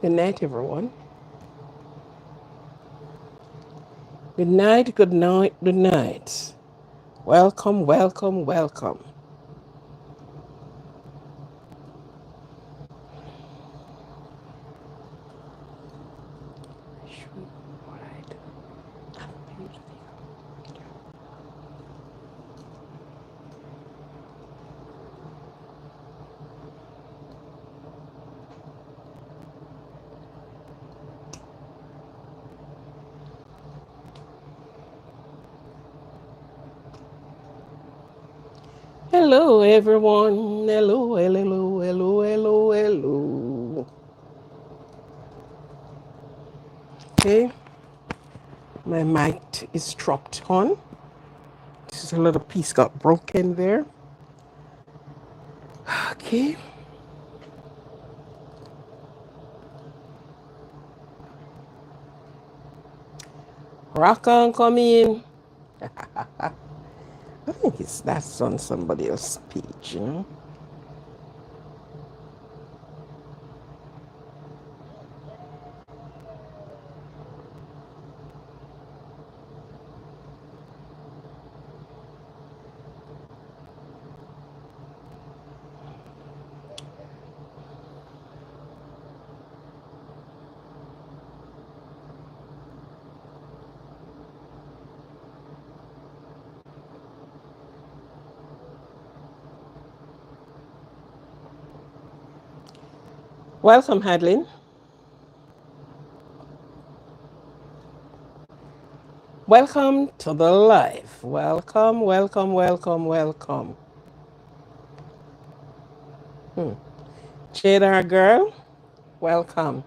Good night, everyone. Good night, good night, good night. Welcome, welcome, welcome. Hello, everyone. Hello, hello, hello, hello, hello. Okay, my mic is dropped on. Just a little piece got broken there. Okay. Rock on, come in. I think that's on somebody else's page, you know. Welcome, Hadlin. Welcome to the live. Welcome, welcome, welcome, welcome. Jada girl, welcome.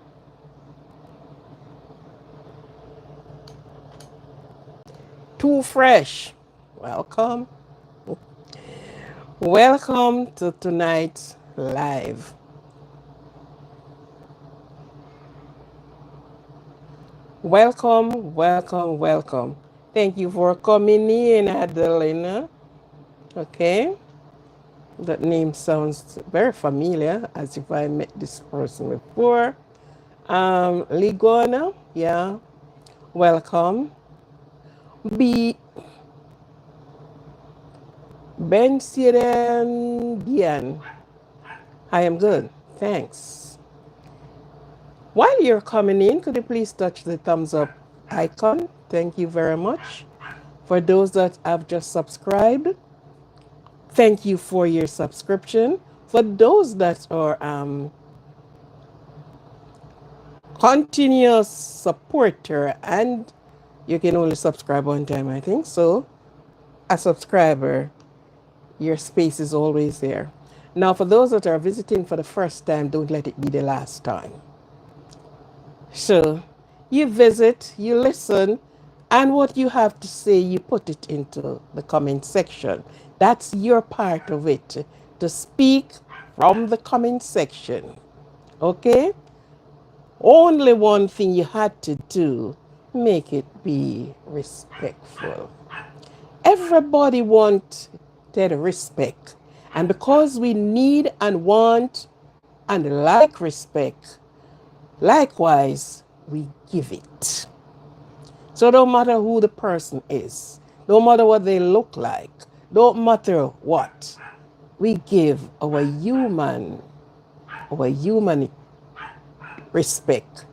Too fresh, welcome. Welcome to tonight's live. Welcome, welcome, welcome. Thank you for coming in, Adelina. Okay. That name sounds very familiar, as if I met this person before. Ligona, yeah. Welcome. B. Ben Sirengian. I am good. Thanks. While you're coming in, could you please touch the thumbs up icon? Thank you very much. For those that have just subscribed, thank you for your subscription. For those that are continuous supporter, and you can only subscribe one time, I think. So, a subscriber, your space is always there. Now, for those that are visiting for the first time, don't let it be the last time. So, you visit, you listen, and what you have to say, you put it into the comment section. That's your part of it, to speak from the comment section. Okay? Only one thing you had to do, make it be respectful. Everybody wanted respect. And because we need and want and like respect, likewise, we give it. So no matter who the person is, no matter what they look like, no matter what, we give our human respect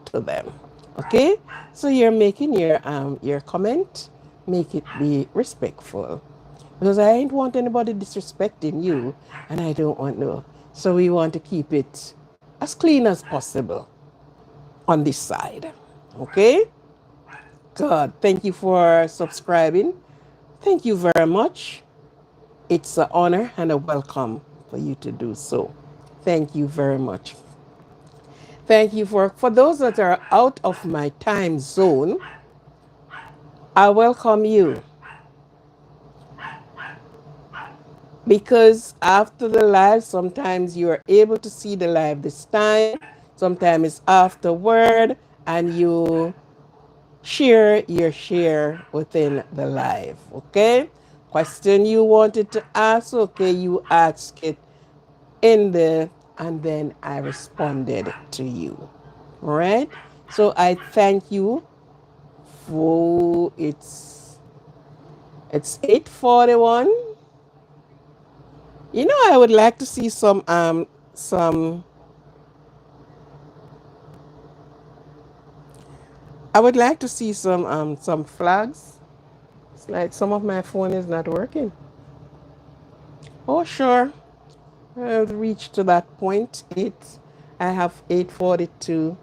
to them. Okay? So you're making your comment, make it be respectful. Because I ain't want anybody disrespecting you, and I don't want no. So we want to keep it as clean as possible on this side. Okay? God, thank you for subscribing. Thank you very much. It's an honor and a welcome for you to do so. Thank you very much. Thank you for those that are out of my time zone. I welcome you, because after the live, sometimes you are able to see the live this time. Sometimes it's afterward, and you share your share within the live. Okay? Question you wanted to ask, okay, you ask it in the, and then I responded to you. All right. So I thank you for it's 8:41. You know, I would like to see some I would like to see some flags. It's like some of my phone is not working. Oh sure. I've reached to that point. I have 8:42.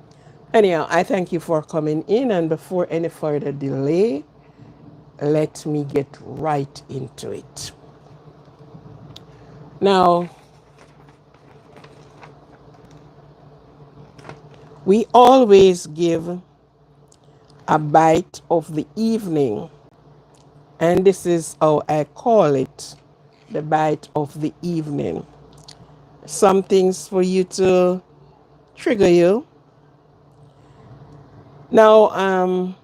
Anyhow, I thank you for coming in, and before any further delay, let me get right into it. Now, we always give a bite of the evening, and this is how I call it, the bite of the evening. Some things for you to trigger you. Now,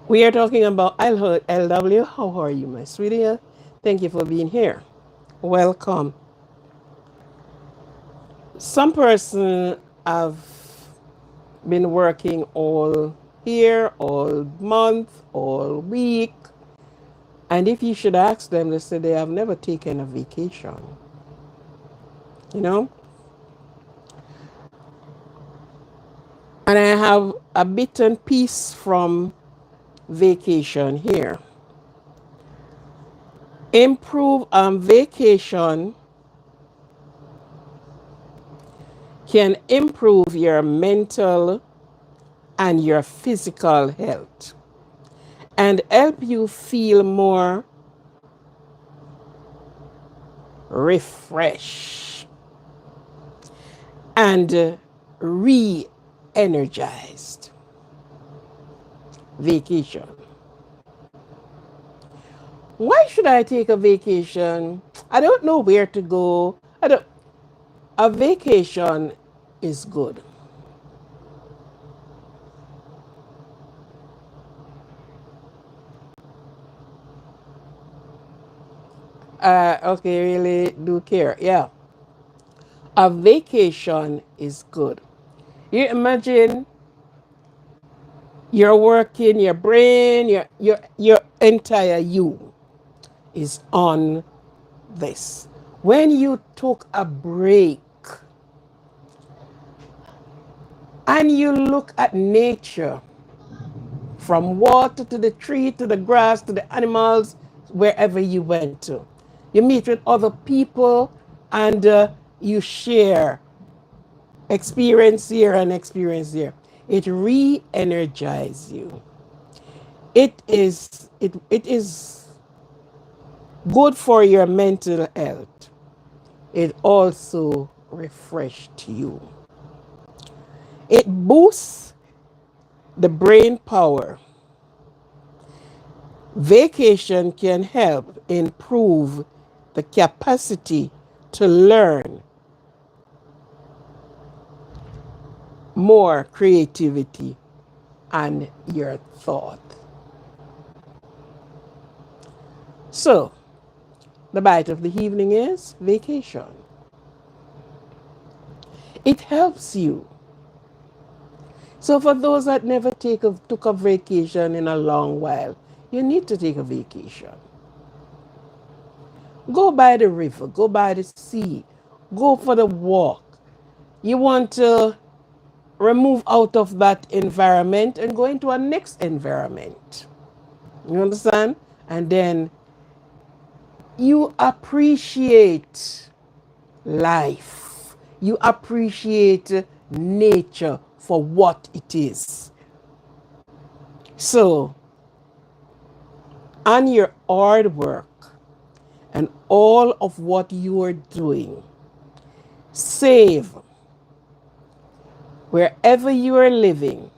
we are talking about LW. How are you, my sweetie? Thank you for being here. Welcome. Some person have been working all year, all month, all week, and if you should ask them, they say they have never taken a vacation. You know, and I have a bit and piece from vacation here. Improve on vacation can improve your mental and your physical health and help you feel more refreshed and re energized. Vacation. Why should I take a vacation? I don't know where to go. A vacation is good. Okay, really do care. Yeah. A vacation is good. You imagine you're working, your brain, your entire you is on this. When you took a break and you look at nature, from water to the tree to the grass to the animals, wherever you went to, you meet with other people and you share experience here and experience there. It re-energizes you. It is good for your mental health. It also refreshed you. It boosts the brain power. Vacation can help improve the capacity to learn more creativity and your thought. So, the bite of the evening is vacation. It helps you. So, for those that never took a vacation in a long while, you need to take a vacation. Go by the river, go by the sea, go for the walk. You want to remove out of that environment and go into a next environment. You understand? And then you appreciate life. You appreciate nature for what it is. So, on your hard work and all of what you are doing, save wherever you are living,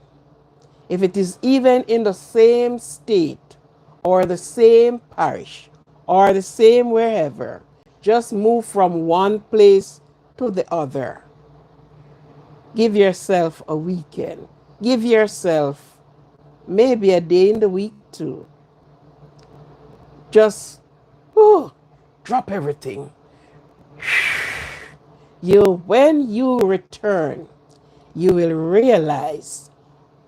if it is even in the same state or the same parish or the same wherever. Just move from one place to the other. Give yourself a weekend. Give yourself maybe a day in the week too. Just drop everything. When you return, you will realize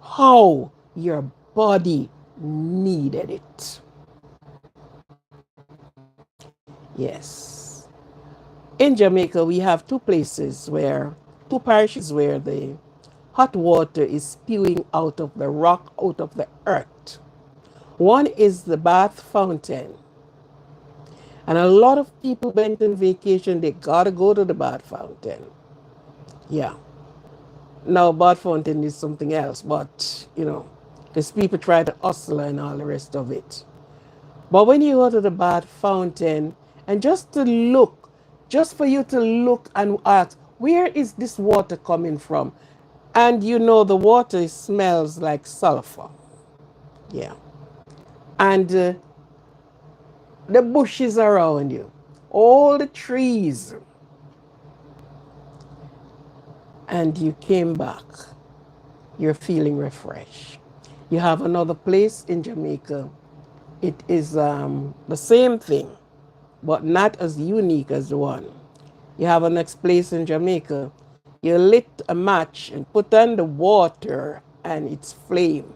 how your body needed it. Yes. In Jamaica, we have two parishes where the hot water is spewing out of the rock, out of the earth. One is the bath fountain. And a lot of people went on vacation, they gotta go to the bath fountain. Yeah. Now, bath fountain is something else, but, because people try to hustle and all the rest of it. But when you go to the bath fountain, and just for you to look and ask, where is this water coming from? And the water smells like sulfur. Yeah. And the bushes around you, all the trees. And you came back, you're feeling refreshed. You have another place in Jamaica. It is the same thing, but not as unique as the one. You have a next place in Jamaica. You lit a match and put on the water and it's flame.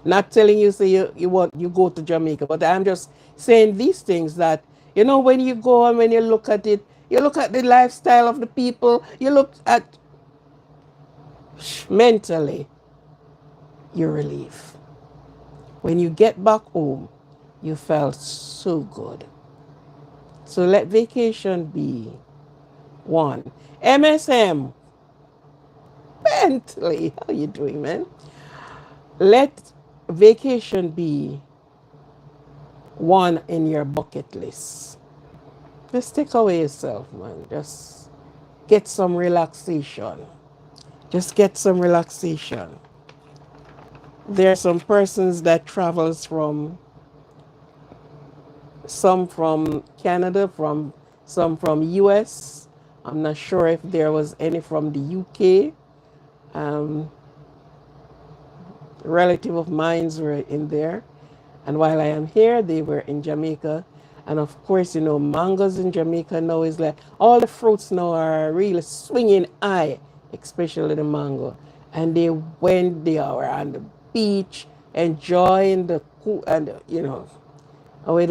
Not telling you say you go to Jamaica, but I'm just saying these things that when you go and when you look at it, you look at the lifestyle of the people, you look at mentally, you relief. When you get back home, you felt so good. So let vacation be one. MSM, Bentley, how you doing, man? Let vacation be one in your bucket list. Just take away yourself, man. Just get some relaxation. Just get some relaxation. There are some persons that travels some from Canada, some from US. I'm not sure if there was any from the UK. Relative of mine were in there. And while I am here, they were in Jamaica. And of course, mangoes in Jamaica now is like, all the fruits now are really swinging high, especially the mango. And they are on the beach, enjoying the cool, and and we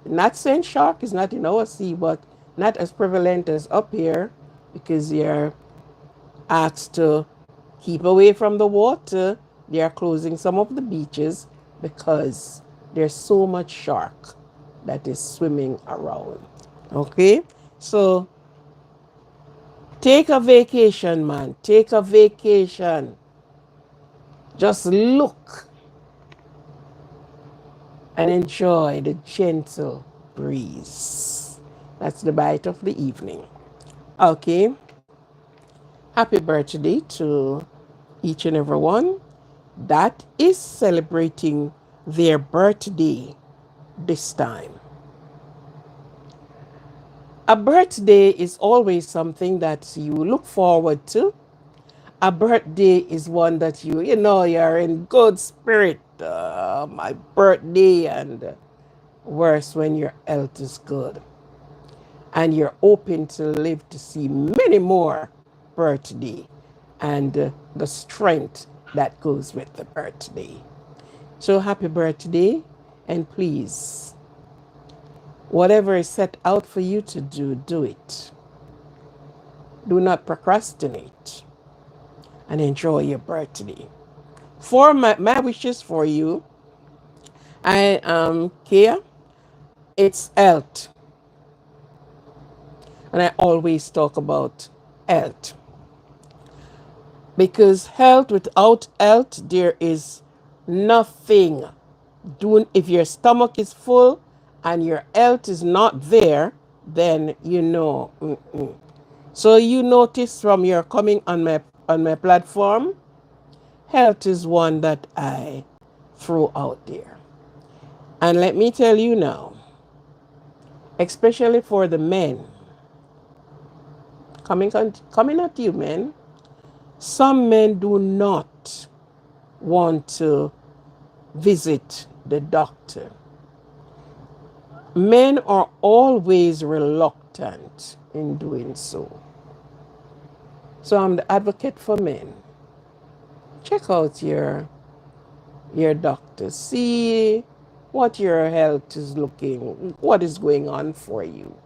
not saying shark is not in our sea, but not as prevalent as up here, because you're asked to keep away from the water. They are closing some of the beaches because there's so much shark that is swimming around. Okay? So take a vacation, man. Take a vacation. Just look and enjoy the gentle breeze. That's the bite of the evening. Okay. Happy birthday to each and every one that is celebrating their birthday this time. A birthday is always something that you look forward to. A birthday is one that you're in good spirit. My birthday, and worse when your health is good. And you're open to live to see many more birthday and the strength that goes with the birthday. So happy birthday, and please, whatever is set out for you to do, do it. Do not procrastinate, and enjoy your birthday. For my wishes for you, I care. It's health. And I always talk about health. Because without health, there is nothing. If your stomach is full and your health is not there, then So you notice from your coming on my platform, health is one that I throw out there. And let me tell you now, especially for the men, coming at you, men, some men do not want to visit the doctor. Men are always reluctant in doing so. So I'm the advocate for men. Check out your doctor. See what your health is looking, what is going on for you.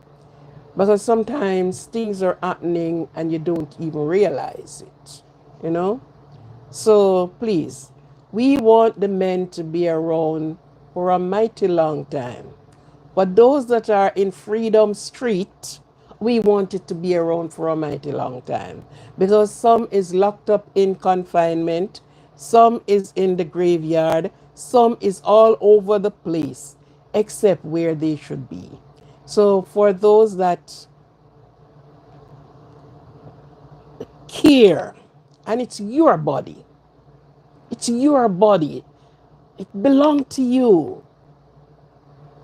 Because sometimes things are happening and you don't even realize it, you know? So please, we want the men to be around for a mighty long time. But those that are in Freedom Street, we want it to be around for a mighty long time. Because some is locked up in confinement, some is in the graveyard, some is all over the place, except where they should be. So for those that care, and it's your body, it belongs to you,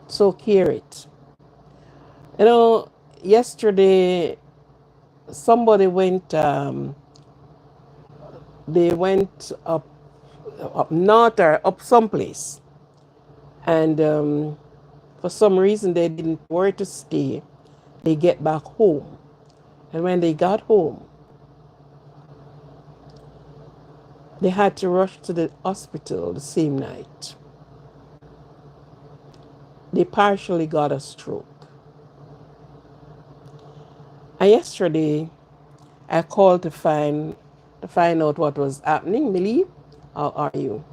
so care it. You know, yesterday somebody went, they went up north or up someplace, and for some reason they didn't know where to stay. They get back home, and when they got home, they had to rush to the hospital the same night. They partially got a stroke. And yesterday I called to find out what was happening. Millie, how are you?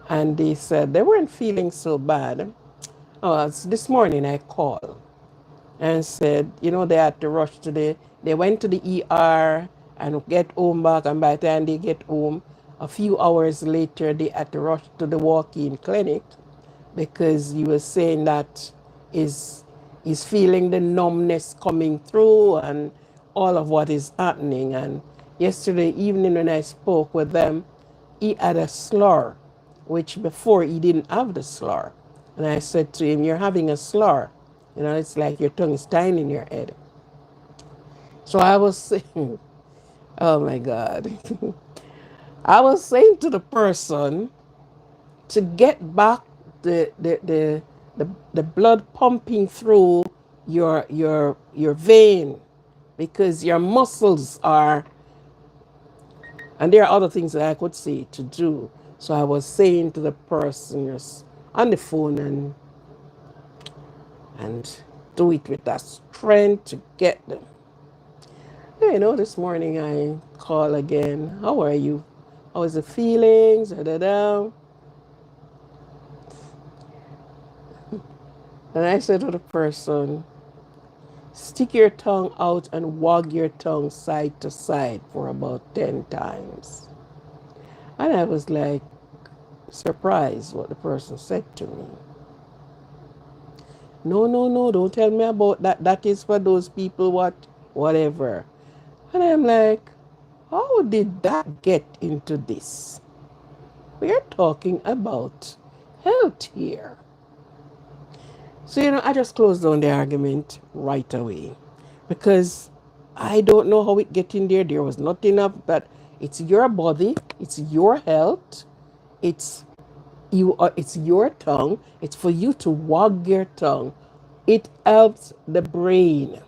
And they said they weren't feeling so bad. Oh, this morning I called and said, they had to rush they went to the ER and get home back. And by the time they get home, a few hours later, they had to rush to the walk-in clinic because he was saying that is he's feeling the numbness coming through and all of what is happening. And yesterday evening when I spoke with them, he had a slur, which before he didn't have the slur. And I said to him, "You're having a slur. It's like your tongue is tying in your head." So I was saying, oh my God. I was saying to the person to get back the blood pumping through your vein, because your muscles are, and there are other things that I could say to do. So I was saying to the person just on the phone and do it with that strength to get them. This morning I call again. How are you? How is the feelings? Da, da, da. And I said to the person, stick your tongue out and wag your tongue side to side for about 10 times. And I was like surprised what the person said to me. No, no, no, don't tell me about that. That is for those people, whatever. And I'm like, how did that get into this? We're talking about health here. So, I just closed down the argument right away because I don't know how it get in there. There was nothing of that. It's your body. It's your health. It's it's your tongue. It's for you to wag your tongue. It helps the brain.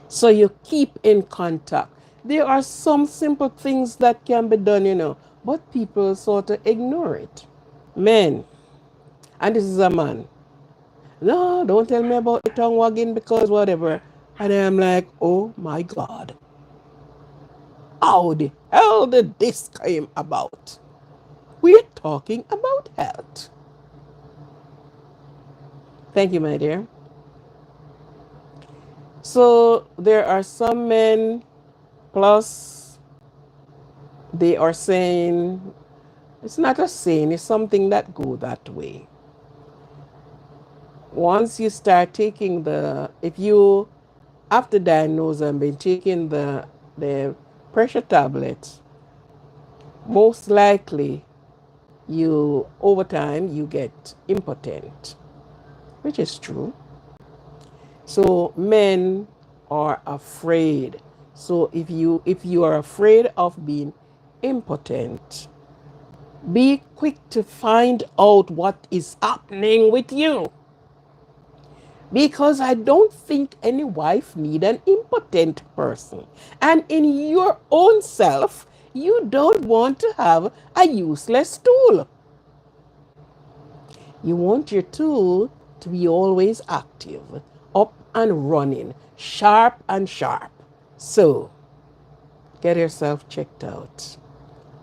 So you keep in contact. There are some simple things that can be done, but people sort of ignore it. Men, and this is a man. No, don't tell me about the tongue wagging because whatever. And I'm like, oh my God. How the hell did this came about? We're talking about health. Thank you, my dear. So there are some men, plus they are saying, it's not a saying, it's something that go that way. Once you start taking if you after diagnosed and been taking the pressure tablets, most likely you over time you get impotent, which is true. So men are afraid. So if you are afraid of being impotent, be quick to find out what is happening with you. Because I don't think any wife need an impotent person. And in your own self, you don't want to have a useless tool. You want your tool to be always active, up and running, sharp and sharp. So get yourself checked out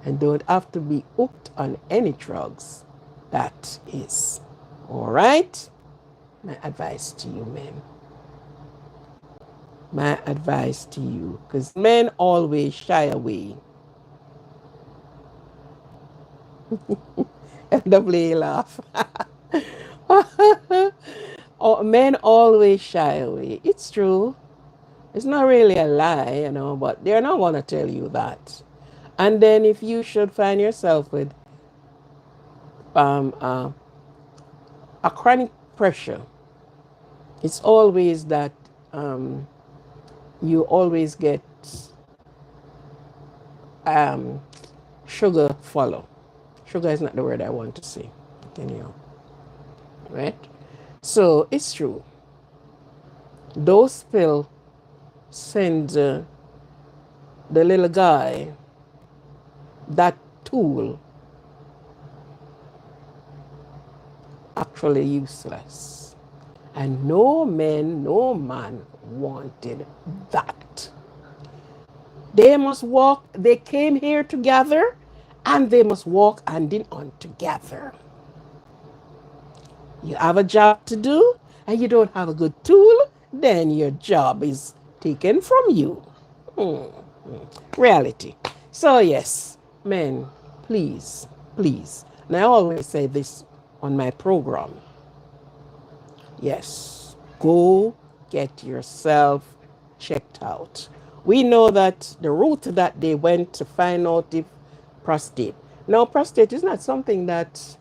and don't have to be hooked on any drugs. That is. All right? My advice to you, men. My advice to you, because men always shy away. FWA laugh. Oh, men always shy away. It's true. It's not really a lie, but they're not going to tell you that. And then if you should find yourself with um, uh, a chronic pressure, it's always that you always get sugar follow. Sugar is not the word I want to say. Anyhow, right? So it's true. Those pills send the little guy that tool actually useless. And no man wanted that. They must walk, they came here together and they must walk hand in hand together. You have a job to do and you don't have a good tool, then your job is taken from you. Reality. So yes, men, please, please. And I always say this on my program. Yes, go get yourself checked out. We know that the route that they went to find out if prostate. Now, prostate is not something that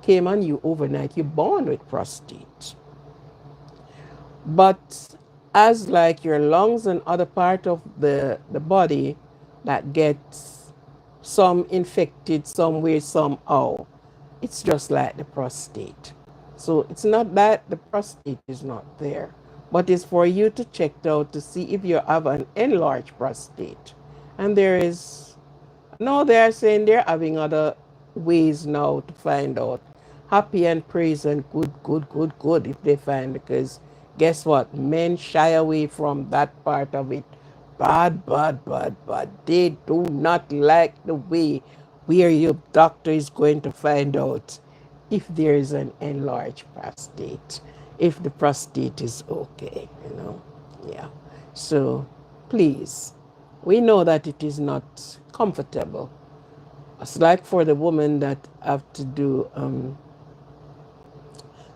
came on you overnight. You're born with prostate. But as like your lungs and other part of the body that gets some infected somewhere, somehow, it's just like the prostate. So it's not that the prostate is not there, but it's for you to check out to see if you have an enlarged prostate. And there is, no, they're saying they're having other ways now to find out. Happy and praise and good if they find, because guess what? Men shy away from that part of it. Bad. They do not like the way where your doctor is going to find out if there is an enlarged prostate, if the prostate is okay. Yeah. So please, we know that it is not comfortable. It's like for the woman that have to do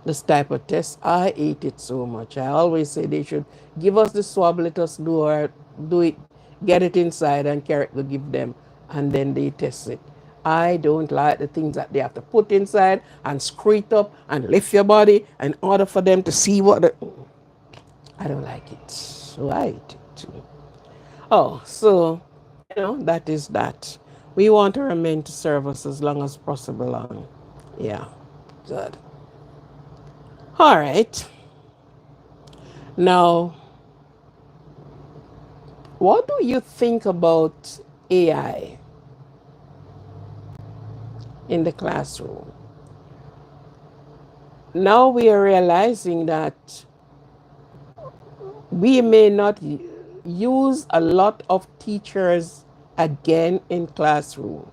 this type of test. I hate it so much. I always say they should give us the swab, let us do it, get it inside and carry it to give them, and then they test it. I don't like the things that they have to put inside and screw it up and lift your body in order for them to see I don't like it. So I hate it too. Oh, so, that is that. We want our men to serve us as long as possible. Yeah, good. All right. Now, what do you think about AI in the classroom? Now we are realizing that we may not use a lot of teachers again in classroom.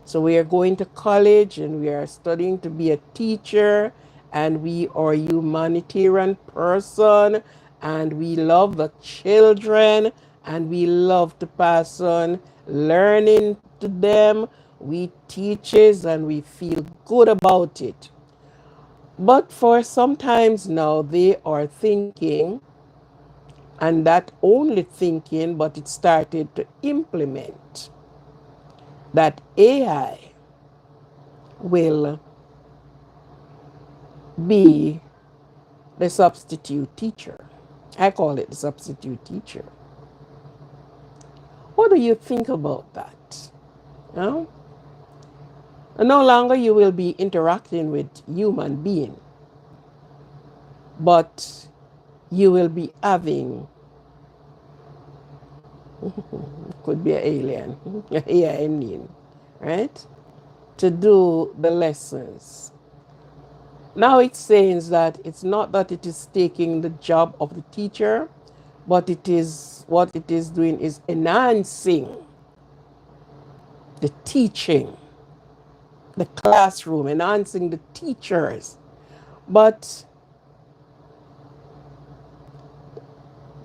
So we are going to college and we are studying to be a teacher, and we are humanitarian person, and we love the children, and we love to pass on learning to them. We teaches and we feel good about it. But for sometimes now they are thinking, and that only thinking, but it started to implement that AI will be the substitute teacher. I call it the substitute teacher. What do you think about that? You know? No longer you will be interacting with human being, but you will be having, could be an alien, yeah, Indian, right? To do the lessons. Now it says that it's not that it is taking the job of the teacher, but it is what it is doing is enhancing the teaching, the classroom, enhancing the teachers. But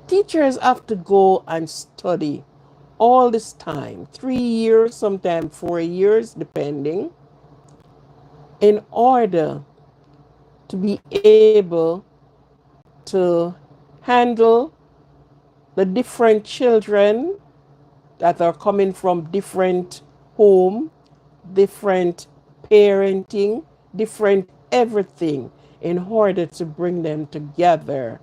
teachers have to go and study all this time, 3 years, sometimes 4 years, depending, in order to be able to handle the different children that are coming from different home, different parenting, different everything, in order to bring them together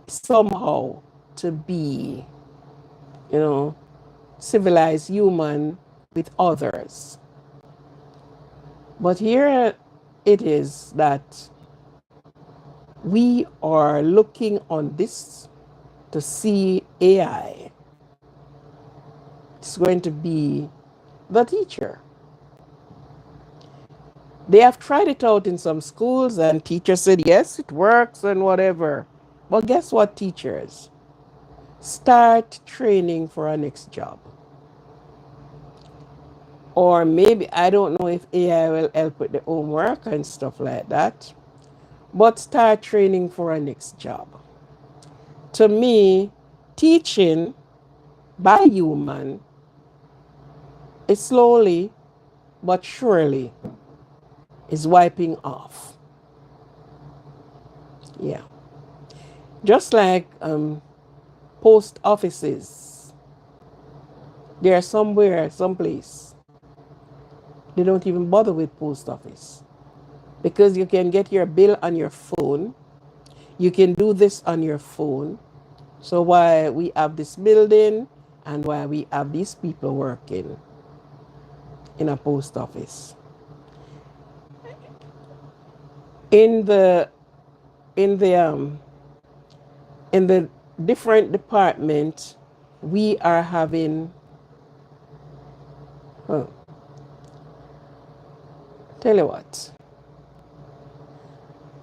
somehow to be, you know, civilized human with others. But here it is that we are looking on this to see AI. It's going to be the teacher. They have tried it out in some schools, and teachers said, yes, it works and whatever. But guess what, teachers? Start training for our next job. Or maybe, I don't know if AI will help with the homework and stuff like that, but start training for our next job. To me, teaching by human is slowly but surely is wiping off. Yeah. Just like post offices. They are somewhere, someplace. They don't even bother with post office. Because you can get your bill on your phone. You can do this on your phone. So why we have this building and why we have these people working in a post office. In the different department, we are having tell you what,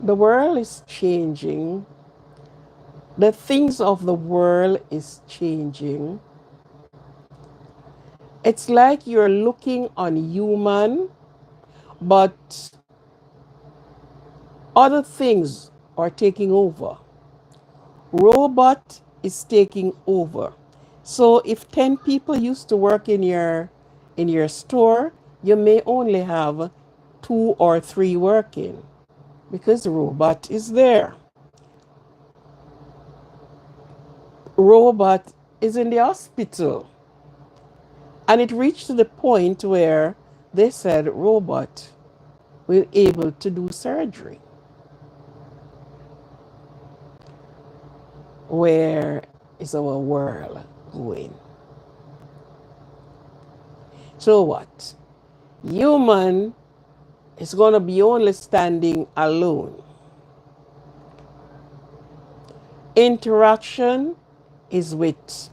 the world is changing. The things of the world is changing. It's like you're looking on human, but other things are taking over. Robot is taking over. So if 10 people used to work in your store, you may only have 2 or 3 working because the robot is there. Robot is in the hospital. And it reached to the point where they said robot will be able to do surgery. Where is our world going? So what? Human is going to be only standing alone. Interaction is with,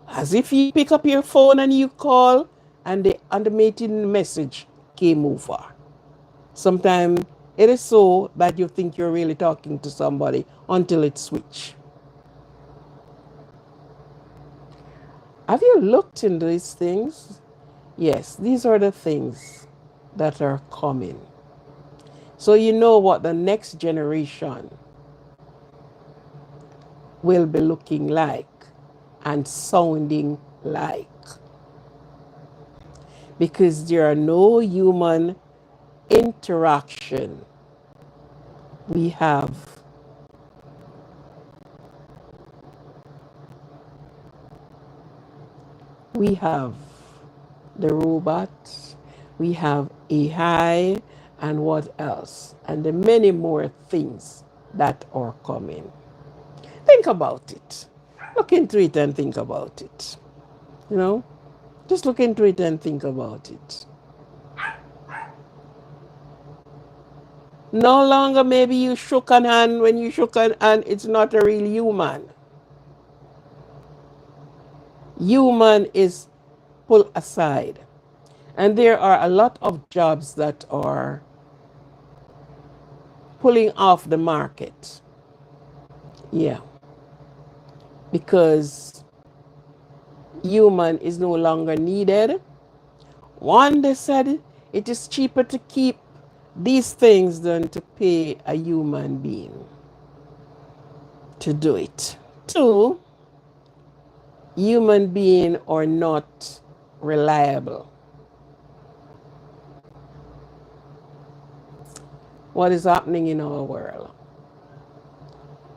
as if you pick up your phone and you call and the animated message came over. Sometimes it is so that you think you're really talking to somebody until it switch. Have you looked into these things? Yes, these are the things that are coming. So you know what the next generation will be looking like and sounding like. Because there are no human interaction. We have the robots, we have AI, and what else? And the many more things that are coming. Think about it. Look into it and think about it. You know, just look into it and think about it. No longer maybe you shook an hand. When you shook an hand, it's not a real human. Human is pulled aside. And there are a lot of jobs that are pulling off the market. Yeah. Because human is no longer needed. One, they said it is cheaper to keep these things than to pay a human being to do it. Two, human beings are not reliable. What is happening in our world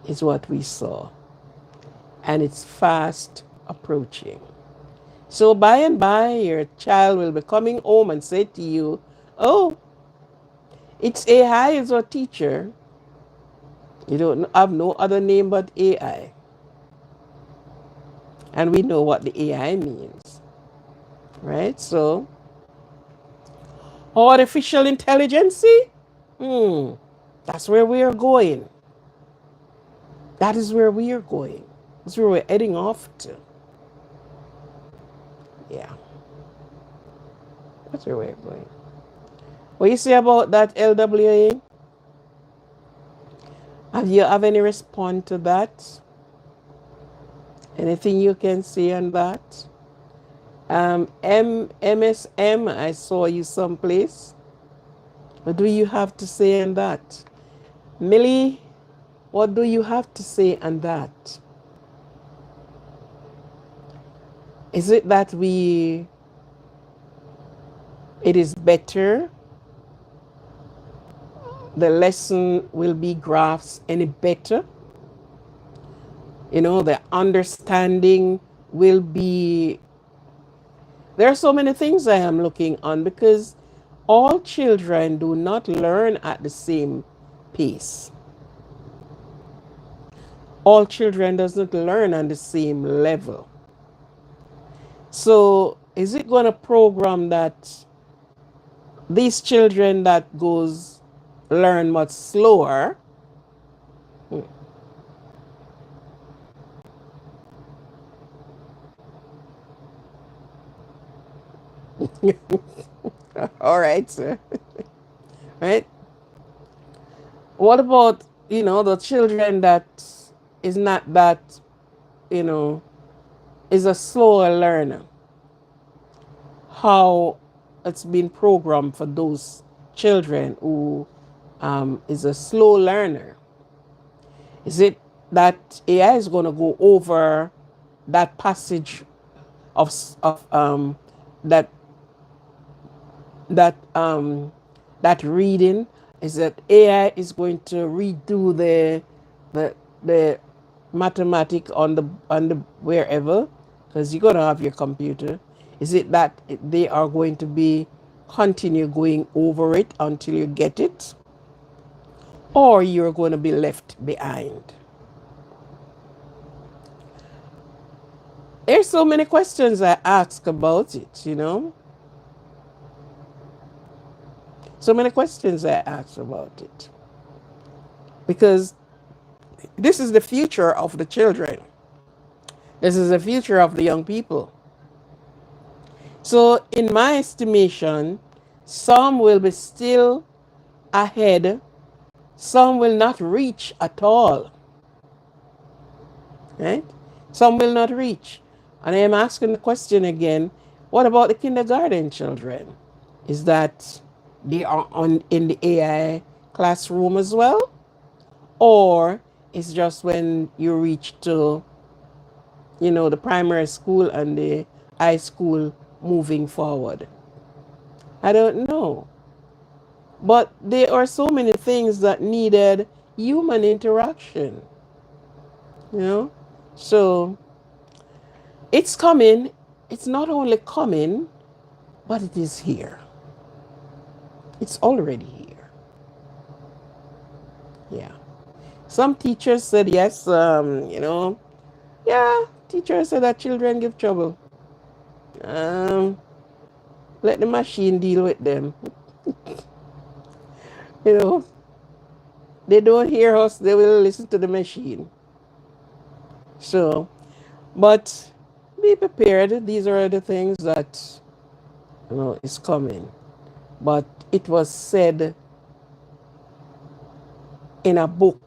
is what we saw, and it's fast approaching. So by and by, your child will be coming home and say to you, "Oh, it's AI is our teacher. You don't have no other name but AI." And we know what the AI means, right? So, artificial intelligence, that's where we are going. That is where we are going. That's where we're heading off to. Yeah, that's where we're going. What you say about that LWA? Have you have any response to that? Anything you can say on that? MSM, I saw you someplace. What do you have to say on that? Millie, what do you have to say on that? Is it that it is better? The lesson will be grasped any better? You know, the understanding will be. There are so many things I am looking on because all children do not learn at the same pace. All children does not learn on the same level. So is it going to program that these children that goes learn much slower? All right, sir. Right? What about, the children that is not that, you know, is a slower learner? How it's been programmed for those children who is a slow learner? Is it that AI is going to go over that passage of that that that reading? Is that AI is going to redo the mathematic on the wherever, because you're going to have your computer? Is it that they are going to be continue going over it until you get it, or you're going to be left behind? There's so many questions I ask about it. So many questions I ask about it. Because this is the future of the children. This is the future of the young people. So in my estimation, some will be still ahead, some will not reach at all. Right? Some will not reach. And I am asking the question again, what about the kindergarten children? Is that they are in the AI classroom as well? Or it's just when you reach to, the primary school and the high school moving forward? I don't know. But there are so many things that needed human interaction. you know? So it's coming. It's not only coming, but it is here. It's already here. Yeah. Some teachers said yes, yeah, teachers said that children give trouble. Um, let the machine deal with them. You know, they don't hear us, they will listen to the machine. So, but be prepared. These are the things that, is coming. But it was said in a book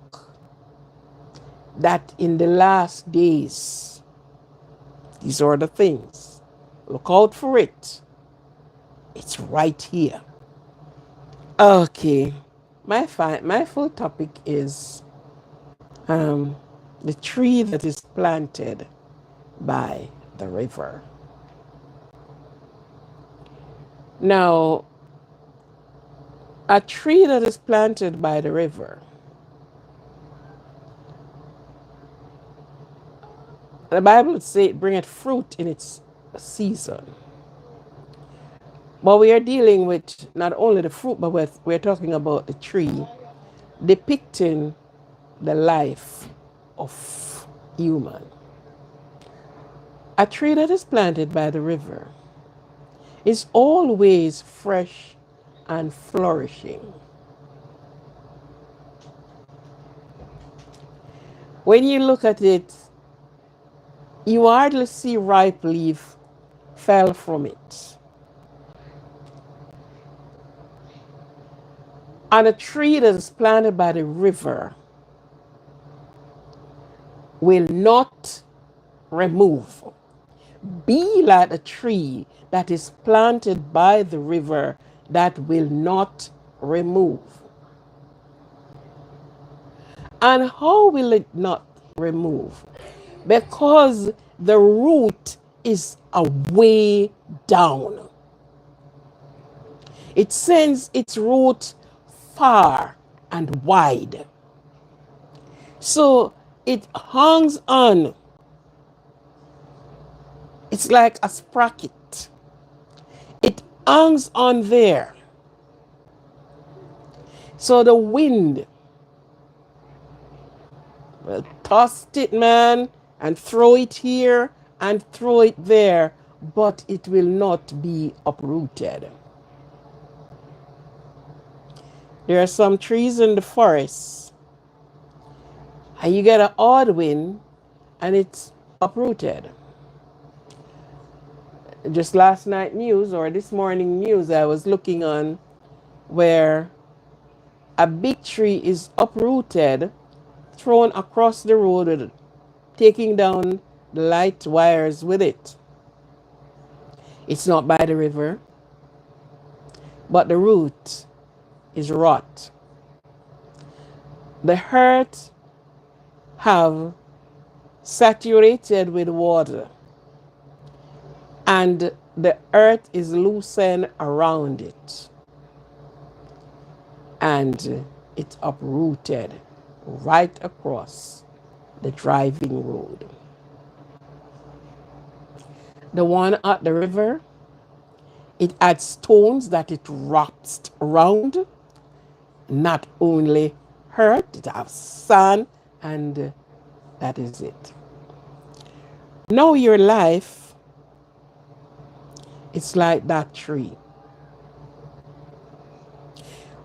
that in the last days, these are the things. Look out for it. It's right here. Okay. My full topic is the tree that is planted by the river. Now, a tree that is planted by the river, the Bible says it bringeth fruit in its season. But we are dealing with not only the fruit, but we're talking about the tree depicting the life of human. A tree that is planted by the river is always fresh and flourishing. When you look at it, you hardly see ripe leaf fell from it. And a tree that is planted by the river will not remove. Be like a tree that is planted by the river that will not remove. And how will it not remove? Because the root is away down. It sends its root far and wide. So it hangs on. It's like a sprocket. It hangs on there. So the wind will toss it, man, and throw it here and throw it there, but it will not be uprooted. There are some trees in the forest, and you get an odd wind, and it's uprooted. Just last night news or this morning news I was looking on where a big tree is uprooted, thrown across the road, taking down the light wires with it. It's not by the river, but the root is rot. The earth have saturated with water, and the earth is loosened around it, and it's uprooted right across the driving road. The one at the river, it adds stones that it wraps around, not only earth, it has sand, and that is it. Now your life, it's like that tree.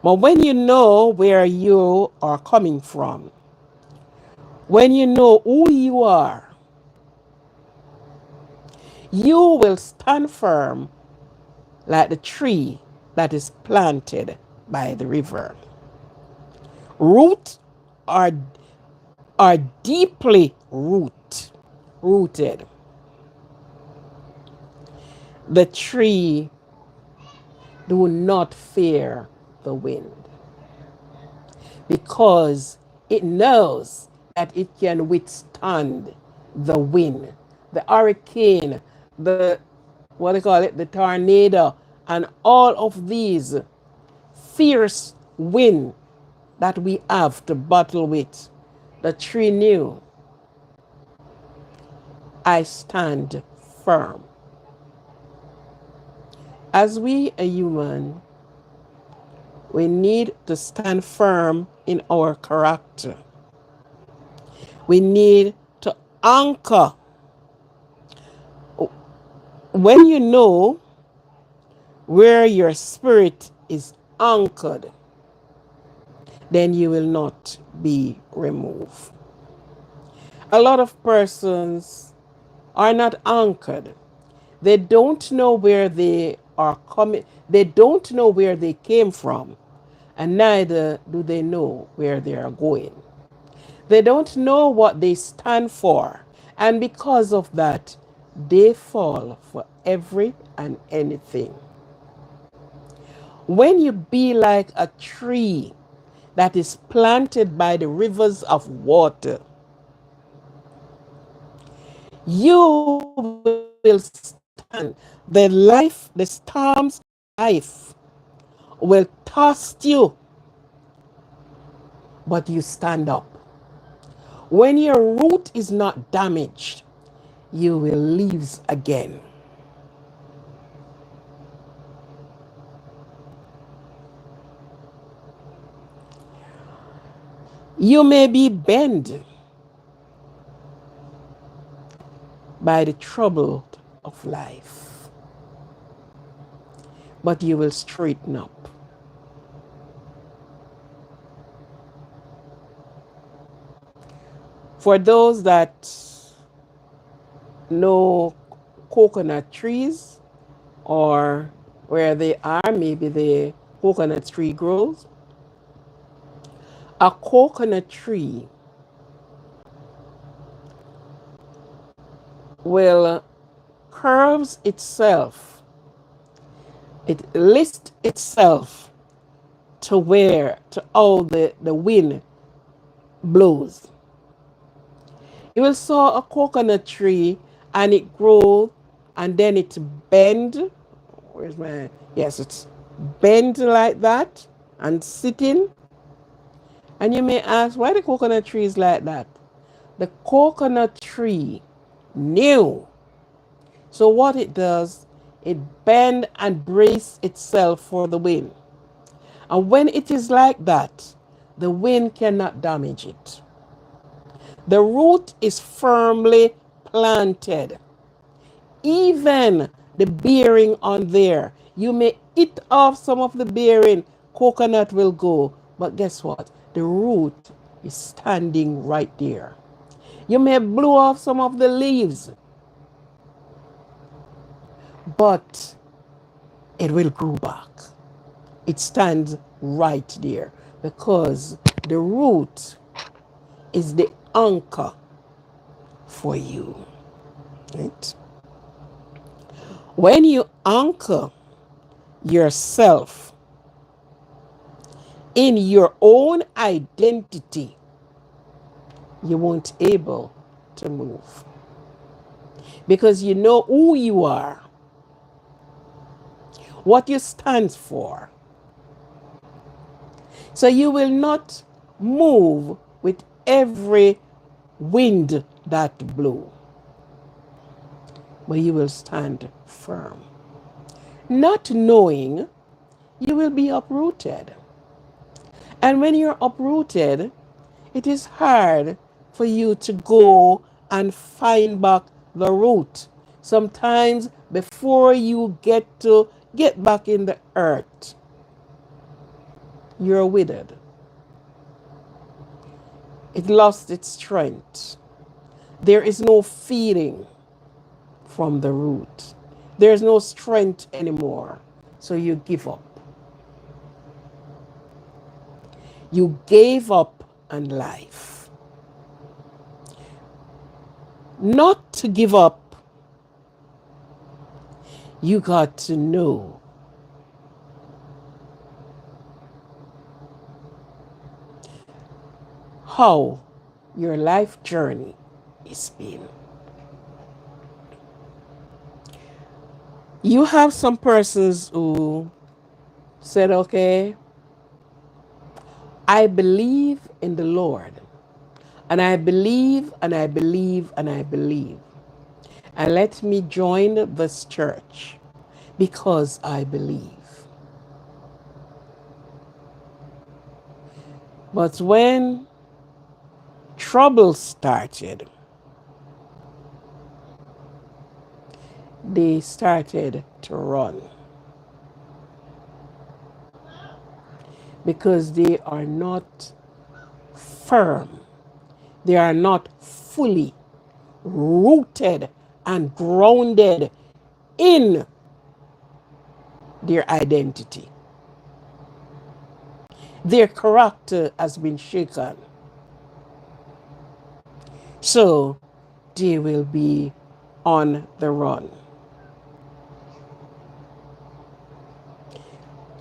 But when you know where you are coming from, when you know who you are, you will stand firm like the tree that is planted by the river. Roots are deeply rooted. The tree do not fear the wind because it knows that it can withstand the wind, the hurricane, the what do you call it, the tornado, and all of these fierce wind that we have to battle with. The tree knew, I stand firm. As we, a human, We need to stand firm in our character. We need to anchor. When you know where your spirit is anchored, then you will not be removed. A lot of persons are not anchored. They don't know where they are coming. They don't know where they came from, and neither do they know where they are going. They don't know what they stand for, and because of that, they fall for every and anything. When you be like a tree that is planted by the rivers of water, you will stand. The storms life will toss you, but you stand up. When your root is not damaged, you will live again. You may be bent by the trouble of life, but you will straighten up. For those that know coconut trees, or where they are, maybe the coconut tree grows. A coconut tree will curves itself, it lists itself to where, to all the wind blows. You will saw a coconut tree and it grows and then it bend. Where's my, yes, it's bend like that and sitting. And you may ask, why the coconut tree is like that? The coconut tree knew. So what it does, it bend and brace itself for the wind. And when it is like that, the wind cannot damage it. The root is firmly planted. Even the bearing on there, you may eat off some of the bearing, coconut will go. But guess what? The root is standing right there. You may blow off some of the leaves, but it will grow back. It stands right there because the root is the anchor for you. Right? When you anchor yourself in your own identity, you won't able to move because you know who you are, what you stand for. So you will not move with every wind that blows, but you will stand firm. Not knowing, you will be uprooted. And when you're uprooted, it is hard for you to go and find back the root. Sometimes before you get back in the earth, you're withered. It lost its strength. There is no feeding from the root. There's no strength anymore. So you give up. You gave up on life. Not to give up, you got to know how your life journey is been. You have some persons who said, okay, I believe in the Lord. And I believe, and I believe, and I believe. And let me join this church because I believe. But when trouble started, they started to run because they are not firm. They are not fully rooted and grounded in their identity. Their character has been shaken. So they will be on the run.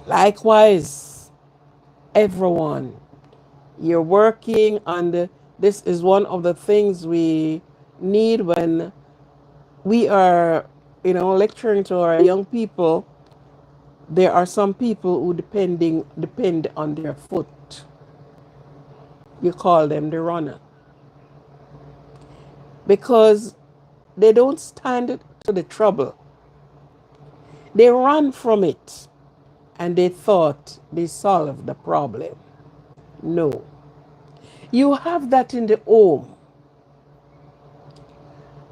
Likewise, everyone, you're working on this is one of the things we need when we are, lecturing to our young people. There are some people who depend on their foot. You call them the runner because they don't stand to the trouble. They run from it and they thought they solved the problem. No. You have that in the home.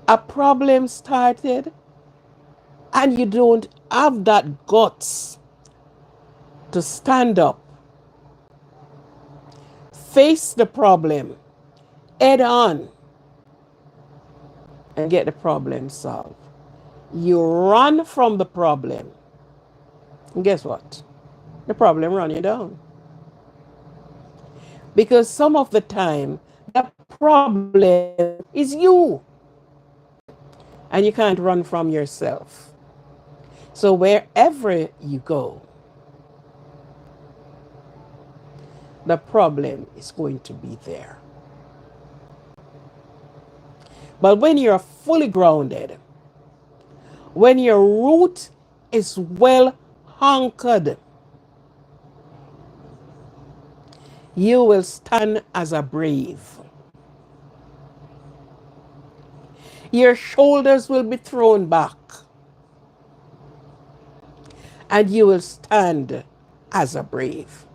A problem started and you don't have that guts to stand up, face the problem head on, and get the problem solved. You run from the problem. And guess what? The problem run you down. Because some of the time, the problem is you. And you can't run from yourself. So wherever you go, the problem is going to be there. But when you're fully grounded, when your root is well anchored, you will stand as a brave. Your shoulders will be thrown back, and you will stand as a brave.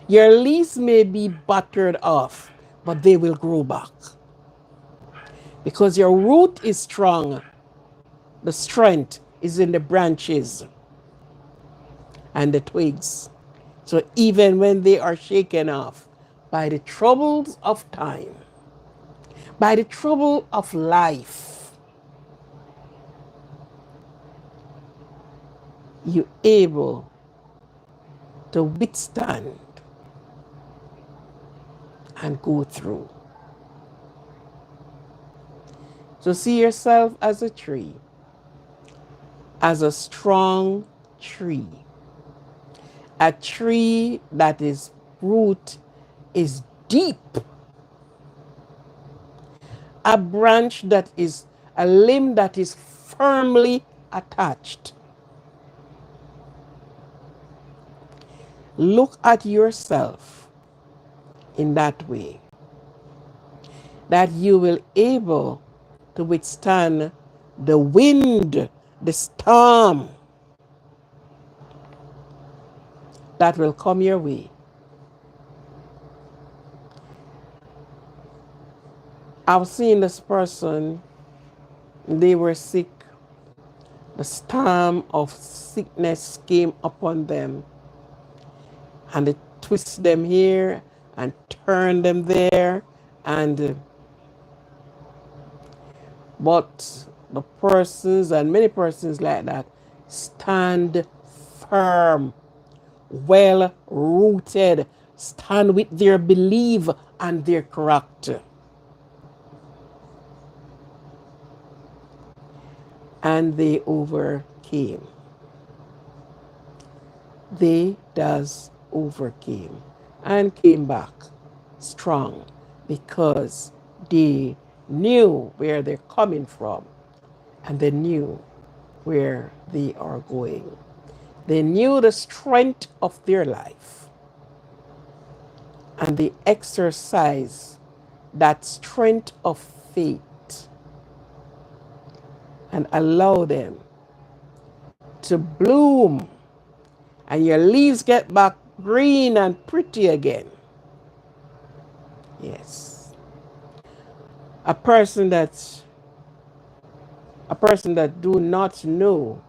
Your leaves may be battered off, but they will grow back. Because your root is strong, the strength is in the branches and the twigs. So even when they are shaken off by the troubles of time, by the trouble of life, you're able to withstand and go through. So see yourself as a tree, as a strong tree, a tree that its root is deep, a branch that is a limb that is firmly attached. Look at yourself in that way, that you will able to withstand the wind, the storm that will come your way. I've seen this person, they were sick. The storm of sickness came upon them and it twisted them here and turned them there. But the persons and many persons like that stand firm, well rooted, stand with their belief and their character. And they overcame. They does overcame and came back strong because they knew where they're coming from and they knew where they are going. They knew the strength of their life and they exercised that strength of faith and allow them to bloom and your leaves get back green and pretty again. Yes. A person that do not know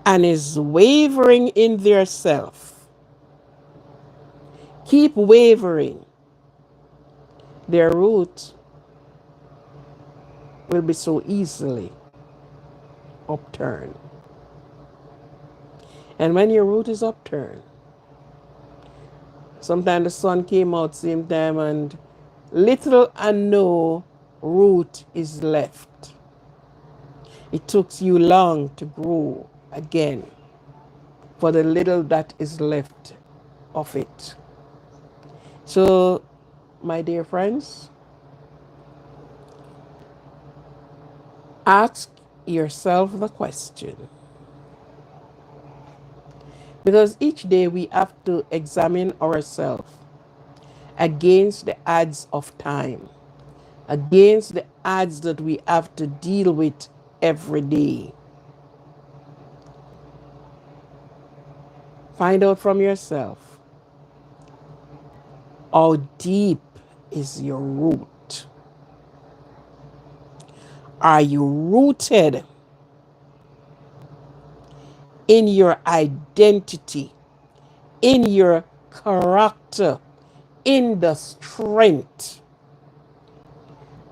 and is wavering in their self, keep wavering, their root will be so easily upturned. And when your root is upturned, sometimes the sun came out same time and little and no root is left. It took you long to grow again for the little that is left of it. So, my dear friends, ask yourself the question. Because each day we have to examine ourselves against the odds of time, against the odds that we have to deal with every day. Find out from yourself how deep is your root. Are you rooted in your identity, in your character, in the strength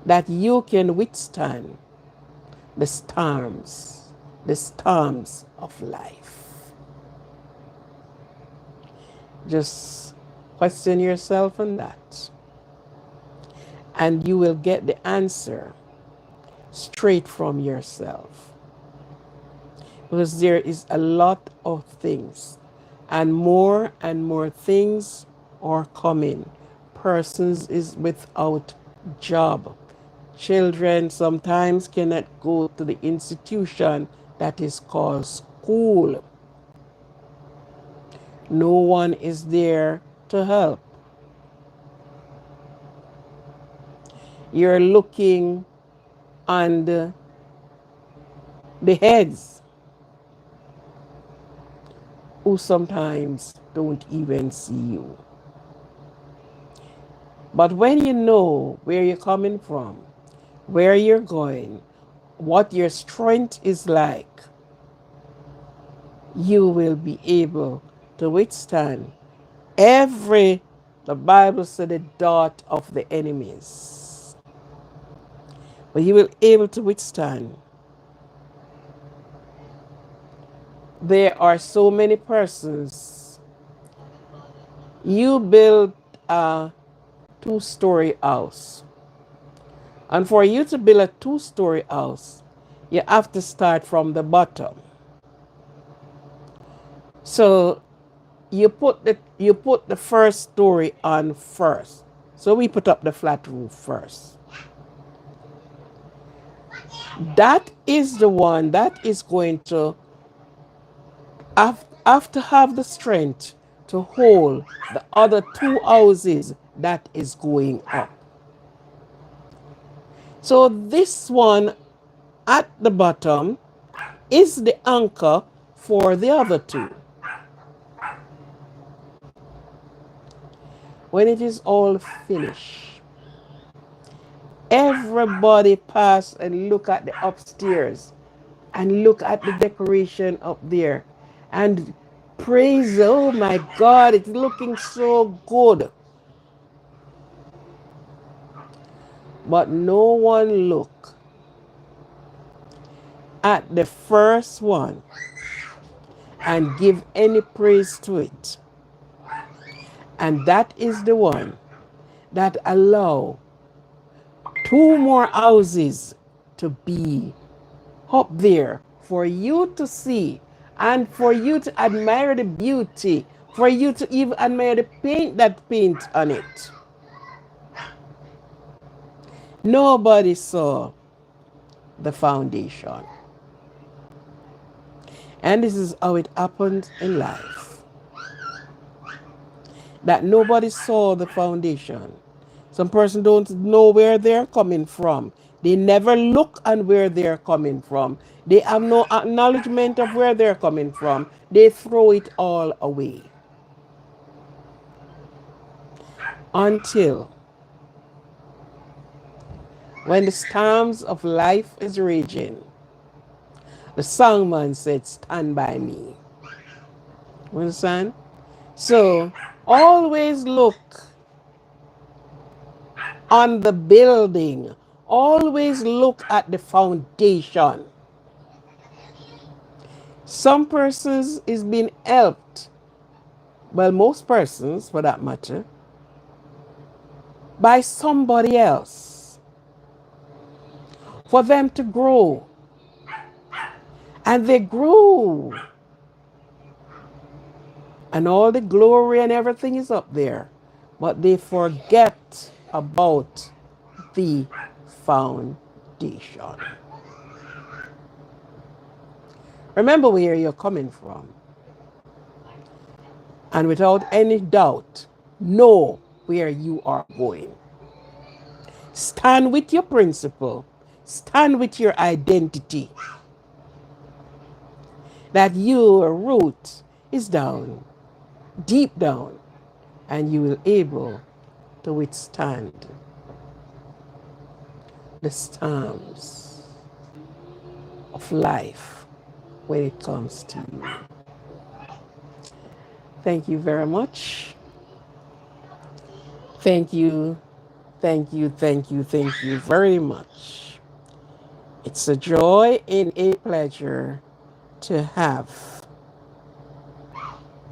that you can withstand the storms of life? Just question yourself on that, and you will get the answer straight from yourself. Because there is a lot of things, and more things are coming. Persons is without job. Children sometimes cannot go to the institution that is called school. No one is there to help. You're looking on the heads who sometimes don't even see you. But when you know where you're coming from, where you're going, what your strength is like, you will be able to withstand the Bible said, the dart of the enemies. But you will be able to withstand. There are so many persons. You build a 2-story house. And for you to build a 2-story house, you have to start from the bottom. So you put the first story on first. So we put up the flat roof first. That is the one that is going to have to have the strength to hold the other 2 houses that is going up. So this one at the bottom is the anchor for the other 2. When it is all finished, everybody pass and look at the upstairs and look at the decoration up there and praise, oh my God, it's looking so good. But no one look at the first one and give any praise to it. And that is the one that allow 2 more houses to be up there for you to see and for you to admire the beauty, for you to even admire the paint that paint on it. Nobody saw the foundation. And this is how it happened in life. That nobody saw the foundation. Some person don't know where they're coming from. They never look on where they're coming from. They have no acknowledgement of where they're coming from. They throw it all away. Until when the storms of life is raging, the songman said, stand by me. Understand? So always look on the building. Always look at the foundation. Some persons is being helped, well, most persons for that matter, by somebody else for them to grow. And they grew. And all the glory and everything is up there. But they forget about the foundation. Remember where you're coming from. And without any doubt, know where you are going. Stand with your principle. Stand with your identity. That your root is down, deep down, and you will be able to withstand the storms of life when it comes to you. Thank you very much. Thank you, thank you, thank you, thank you very much. It's a joy and a pleasure to have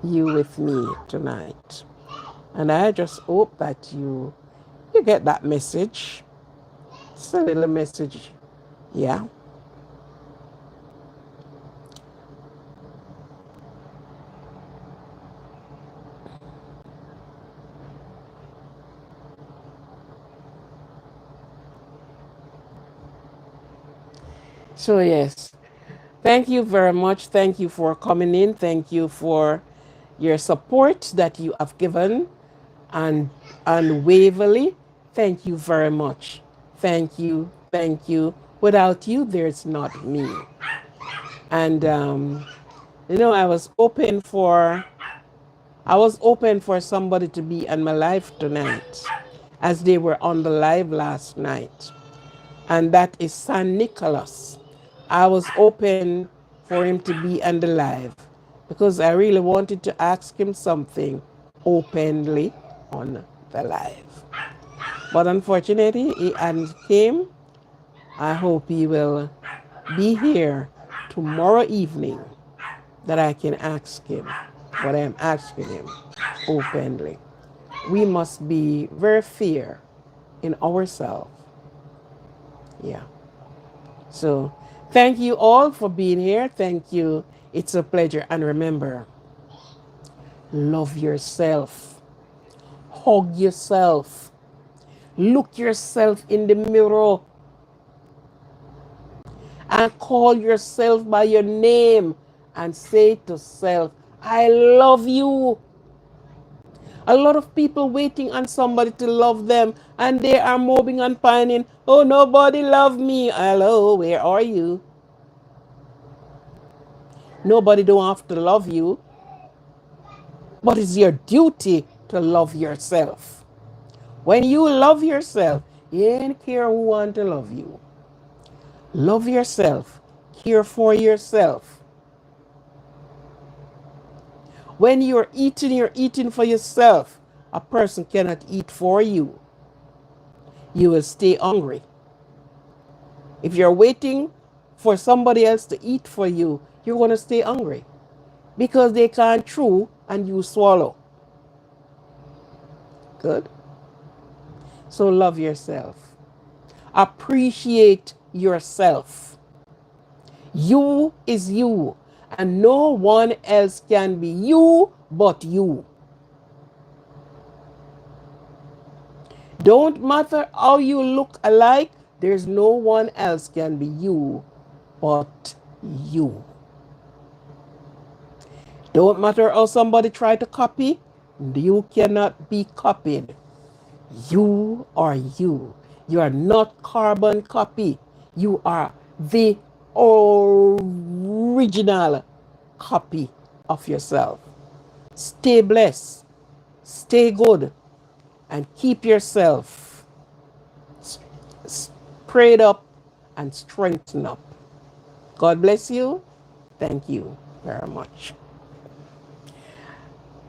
you with me tonight. And I just hope that you get that message. It's a little message, yeah. So yes, thank you very much. Thank you for coming in. Thank you for your support that you have given and unwaverly. Thank you very much. Thank you. Thank you. Without you, there's not me. And I was open for somebody to be on my live tonight, as they were on the live last night. And that is San Nicholas. I was open for him to be on the live because I really wanted to ask him something openly on the live. But unfortunately, he hadn't came. I hope he will be here tomorrow evening that I can ask him what I'm asking him openly. We must be very fair in ourselves. Yeah. So thank you all for being here. Thank you. It's a pleasure. And remember, love yourself. Hug yourself. Look yourself in the mirror and call yourself by your name and say to self, I love you. A lot of people waiting on somebody to love them, and they are mobbing and pining. Oh, nobody love me. Hello, where are you? Nobody don't have to love you, but it's your duty to love yourself. When you love yourself, you ain't care who want to love you. Love yourself. Care for yourself. When you're eating for yourself. A person cannot eat for you. You will stay hungry. If you're waiting for somebody else to eat for you, you're going to stay hungry because they can't chew and you swallow. Good. So love yourself. Appreciate yourself. You is you, and no one else can be you but you. Don't matter how you look alike, there's no one else can be you but you. Don't matter how somebody try to copy, you cannot be copied. You are you. You are not carbon copy. You are the original copy of yourself. Stay blessed, stay good, and keep yourself prayed up and strengthened up. God bless you. Thank you very much.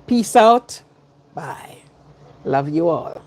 Peace out. Bye. Love you all.